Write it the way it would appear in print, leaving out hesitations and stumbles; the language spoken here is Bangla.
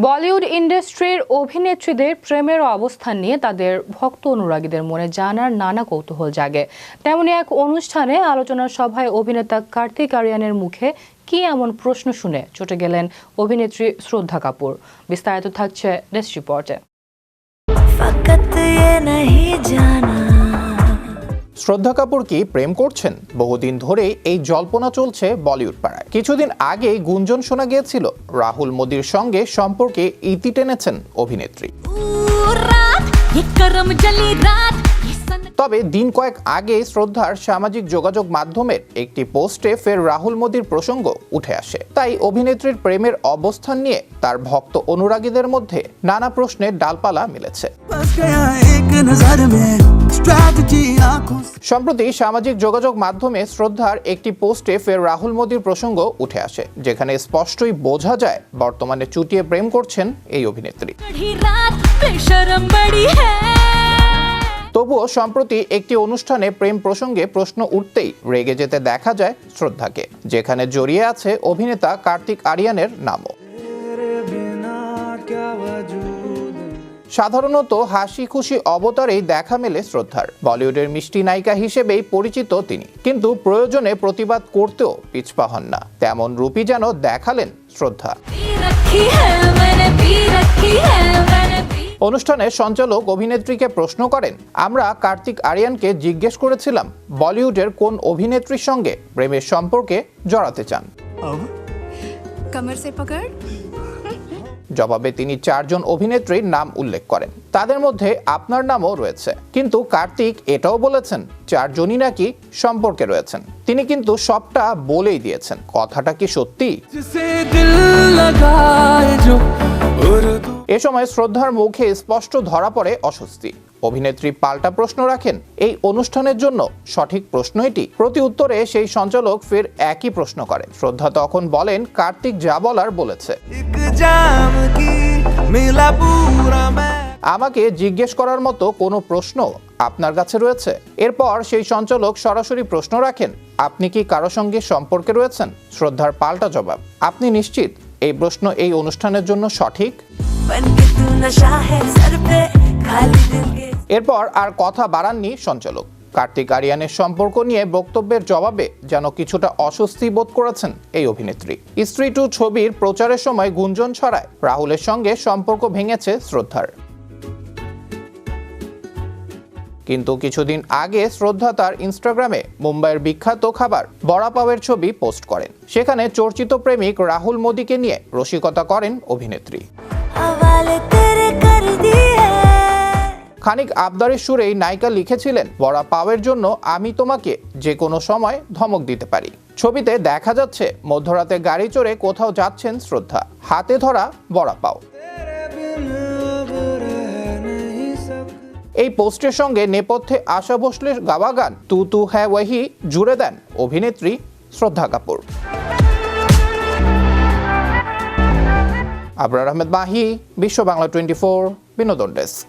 বলিউড ইন্ডাস্ট্রির অভিনেত্রীদের প্রেমের অবস্থান নিয়ে তাদের ভক্ত অনুরাগীদের মনে জানার নানা কৌতূহল জাগে। তেমনি এক অনুষ্ঠানে আলোচনা সভায় অভিনেতা কার্তিক আরিয়ানের মুখে কি এমন প্রশ্ন শুনে চটে গেলেন অভিনেত্রী শ্রদ্ধা কাপুর। বিস্তারিত থাকছে ডেস্ক রিপোর্টে। শ্রদ্ধা কাপুর কি প্রেম করছেন? বহুদিন ধরে এই জল্পনা চলছে বলিউড পাড়ায়। কিছুদিন আগে গুঞ্জন শোনা গিয়েছিল রাহুল মোদির সঙ্গে সম্পর্কে ইতি টেনেছেন অভিনেত্রী। তবে দিন কয়েক আগে শ্রদ্ধার সামাজিক যোগাযোগ মাধ্যমের একটি পোস্টে ফের রাহুল মোদির প্রসঙ্গ উঠে আসে। তাই অভিনেত্রীর প্রেমের অবস্থান নিয়ে তার ভক্ত অনুরাগীদের মধ্যে নানা প্রশ্নের ডালপালা মিলেছে। সম্প্রতি সামাজিক যোগাযোগ মাধ্যমে শ্রদ্ধার একটি পোস্টে ফের রাহুল মোদির প্রসঙ্গ উঠে আসে, যেখানে স্পষ্টই বোঝা যায় বর্তমানে চুটিয়ে প্রেম করছেন এই অভিনেত্রী। তবুও সম্প্রতি একটি অনুষ্ঠানে প্রেম প্রসঙ্গে প্রশ্ন উঠতেই রেগে যেতে দেখা যায় শ্রদ্ধাকে, যেখানে জড়িয়ে আছে অভিনেতা কার্তিক আরিয়ানের নামও। সাধারণত হাসি খুশি অবতারেই দেখা মেলে শ্রদ্ধার। বলিউডের মিষ্টি নায়িকা হিসেবেই পরিচিত তিনি, কিন্তু প্রয়োজনে প্রতিবাদ করতেও পিছপা হন না। তেমন রূপই যেন দেখালেন শ্রদ্ধা। অনুষ্ঠানে সঞ্চালক অভিনেত্রীকে প্রশ্ন করেন, আমরা কার্তিক আরিয়ানকে জিজ্ঞেস করেছিলাম বলিউডের কোন অভিনেত্রীর সঙ্গে প্রেমের সম্পর্কে জড়াতে চান। জবাবে তিনি 4 জন অভিনেত্রীর নাম উল্লেখ করেন, তাদের মধ্যে আপনার নামও রয়েছে। কিন্তু কার্তিক এটাও বলেছেন 4 জনই নাকি সম্পর্কে রয়েছেন। তিনি কিন্তু সবটা বলেই দিয়েছেন। কথাটা কি সত্যি? এ সময় শ্রদ্ধার মুখে স্পষ্ট ধরা পড়ে অস্বস্তি। অভিনেত্রী পাল্টা প্রশ্ন রাখেন, এই অনুষ্ঠানের জন্য সঠিক প্রশ্ন এটি? প্রতি উত্তরে সেই সঞ্চালক ফের একই প্রশ্ন করেন। শ্রদ্ধা তখন বলেন, কার্তিক যা বলার বলেছে। আমাকে জিজ্ঞেস করার মতো কোনো প্রশ্ন আপনার কাছে রয়েছে? এরপর সেই সঞ্চালক সরাসরি প্রশ্ন রাখেন, আপনি কি কারো সঙ্গে সম্পর্কে রয়েছেন? শ্রদ্ধার পাল্টা জবাব, আপনি নিশ্চিত এই প্রশ্ন এই অনুষ্ঠানের জন্য সঠিক? এরপর আর কথা বাড়াননি সঞ্চালক। কার্তিক আরিয়ানের সম্পর্ক নিয়ে বক্তব্যের জবাবে যেন কিছুটা অস্বস্তি বোধ করেছেন এই অভিনেত্রী। স্ত্রী 2 ছবির প্রচারের সময় গুঞ্জন ছড়ায় রাহুলের সঙ্গে সম্পর্ক ভেঙেছে শ্রদ্ধার। কিন্তু কিছুদিন আগে শ্রদ্ধা তার ইনস্টাগ্রামে মুম্বাইয়ের বিখ্যাত খাবার বড়া পাওয়ের ছবি পোস্ট করেন। সেখানে চর্চিত প্রেমিক রাহুল মোদিকে নিয়ে রসিকতা করেন অভিনেত্রী। খানিক আবদারের সুরেই নায়িকা লিখেছিলেন, বড়া পাওয়ের জন্য আমি তোমাকে যে কোনো সময় ধমক দিতে পারি। ছবিতে দেখা যাচ্ছে মধ্যরাতে গাড়ি চড়ে কোথাও যাচ্ছেন শ্রদ্ধা, হাতে ধরা বড়া পাও। এই পোস্টের সঙ্গে নেপথ্যে আশা ভোসলের গাওয়া গান তু তু হ্যায় ওয়াহি জুড়ে দেন অভিনেত্রী শ্রদ্ধা কাপুর। আবরার আহমেদ মাহি, বিশ্ব বাংলা 24, বিনোদন ডেস্ক।